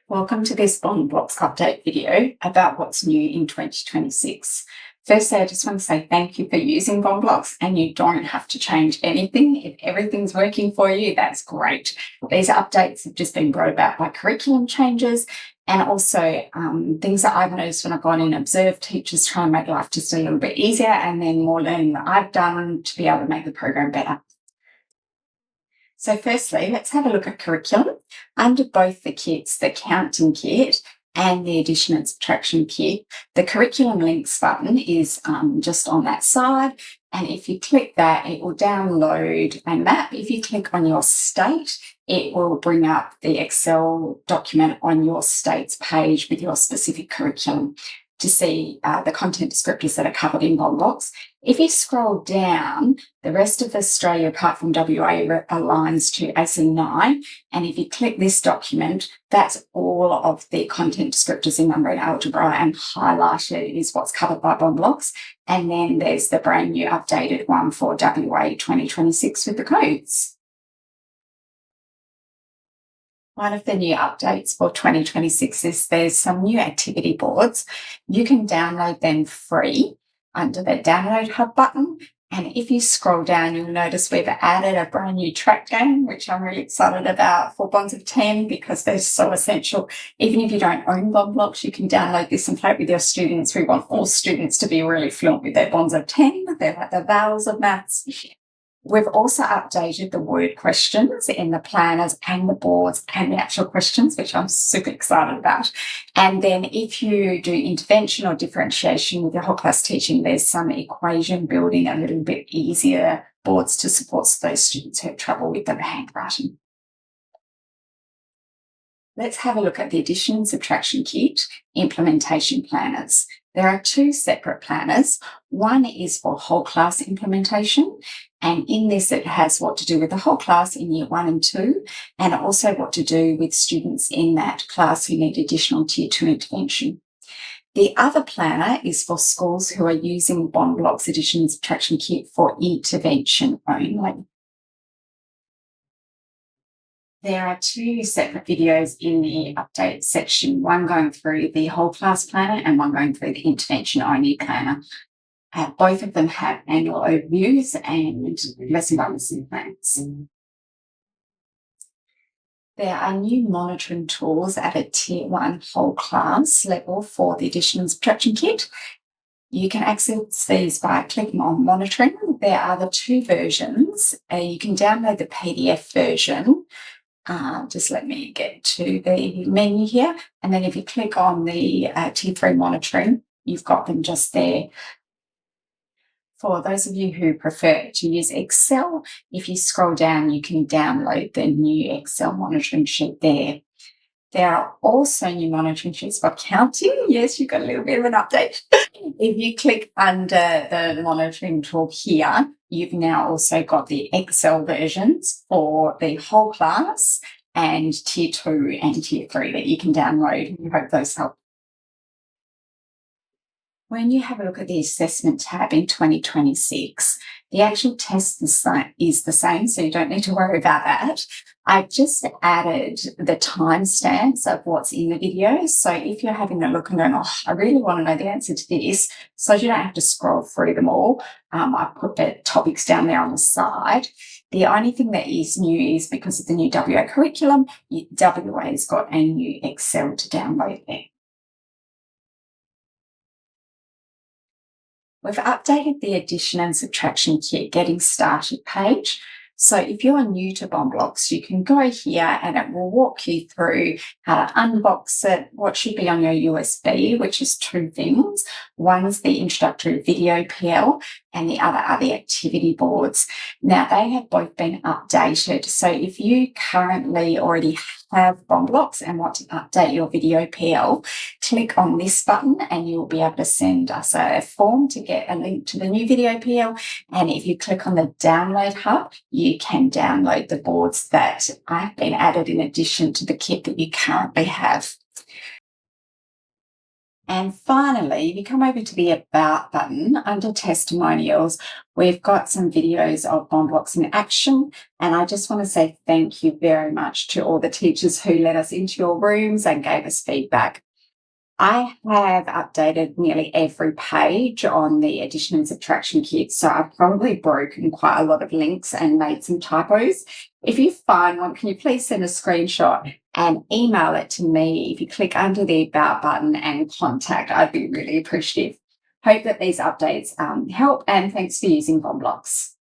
Welcome to this Bond Blocks update video about what's new in 2026. Firstly, I just want to say thank you for using Bond Blocks, and you don't have to change anything. If everything's working for you, that's great. These updates have just been brought about by curriculum changes and also things that I've noticed when I've gone in and observed teachers trying to make life just a little bit easier, and then more learning that I've done to be able to make the program better. So firstly, let's have a look at curriculum. Under both the kits, the counting kit and the addition and subtraction kit, the curriculum links button is just on that side. And if you click that, it will download a map. If you click on your state, it will bring up the Excel document on your state's page with your specific curriculum to see the content descriptors that are covered in Bond Blocks. If you scroll down, the rest of Australia, apart from WA, aligns to AC9. And if you click this document, that's all of the content descriptors in number and algebra, and highlighted is what's covered by Bond Blocks. And then there's the brand new updated one for WA 2026 with the codes. One of the new updates for 2026 is there's some new activity boards. You can download them free under the Download Hub button. And if you scroll down, you'll notice we've added a brand new track game, which I'm really excited about for Bonds of 10 because they're so essential. Even if you don't own Bond Blocks, you can download this and play it with your students. We want all students to be really fluent with their Bonds of 10. They're like the vowels of maths. We've also updated the word questions in the planners and the boards and the actual questions, which I'm super excited about. And then if you do intervention or differentiation with your whole class teaching, there's some equation building a little bit easier boards to support those students who have trouble with their handwriting. Let's have a look at the addition and subtraction kit implementation planners. There are two separate planners. One is for whole class implementation, and in this it has what to do with the whole class in year 1 and 2, and also what to do with students in that class who need additional tier 2 intervention. The other planner is for schools who are using Bond Blocks addition and subtraction kit for intervention only. There are two separate videos in the update section, one going through the whole class planner and one going through the intervention only planner. Both of them have annual overviews and lesson by lesson plans. There are new monitoring tools at a tier 1 whole class level for the addition and subtraction kit. You can access these by clicking on monitoring. There are the two versions. You can download the PDF version. Just let me get to the menu here. And then if you click on the tier 3 monitoring, you've got them just there. For those of you who prefer to use Excel, if you scroll down, you can download the new Excel monitoring sheet there. There are also new monitoring sheets for counting. Yes, you've got a little bit of an update. If you click under the monitoring tool here, you've now also got the Excel versions for the whole class and tier 2 and tier 3 that you can download. We hope those help. When you have a look at the assessment tab in 2026, the actual test is the same, so you don't need to worry about that. I've just added the timestamps of what's in the video. So if you're having a look and going, oh, I really want to know the answer to this, so you don't have to scroll through them all, I put the topics down there on the side. The only thing that is new is because of the new WA curriculum, WA has got a new Excel to download there. We've updated the addition and subtraction kit Getting Started page. So if you're new to Bond Blocks, you can go here and it will walk you through how to unbox it, what should be on your USB, which is two things. One is the introductory video PL and the other are the activity boards. Now, they have both been updated. So if you currently already have Bond Blocks and want to update your video PL, click on this button and you'll be able to send us a form to get a link to the new video PL. And if you click on the Download Hub, you can download the boards that have been added in addition to the kit that you currently have. And finally, if you come over to the About button under testimonials, we've got some videos of bond blocks in action. And I just want to say thank you very much to all the teachers who let us into your rooms and gave us feedback. I have updated nearly every page on the addition and subtraction kit, so I've probably broken quite a lot of links and made some typos. If you find one, can you please send a screenshot and email it to me? If you click under the About button and contact, I'd be really appreciative. Hope that these updates help, and thanks for using BombBlocks.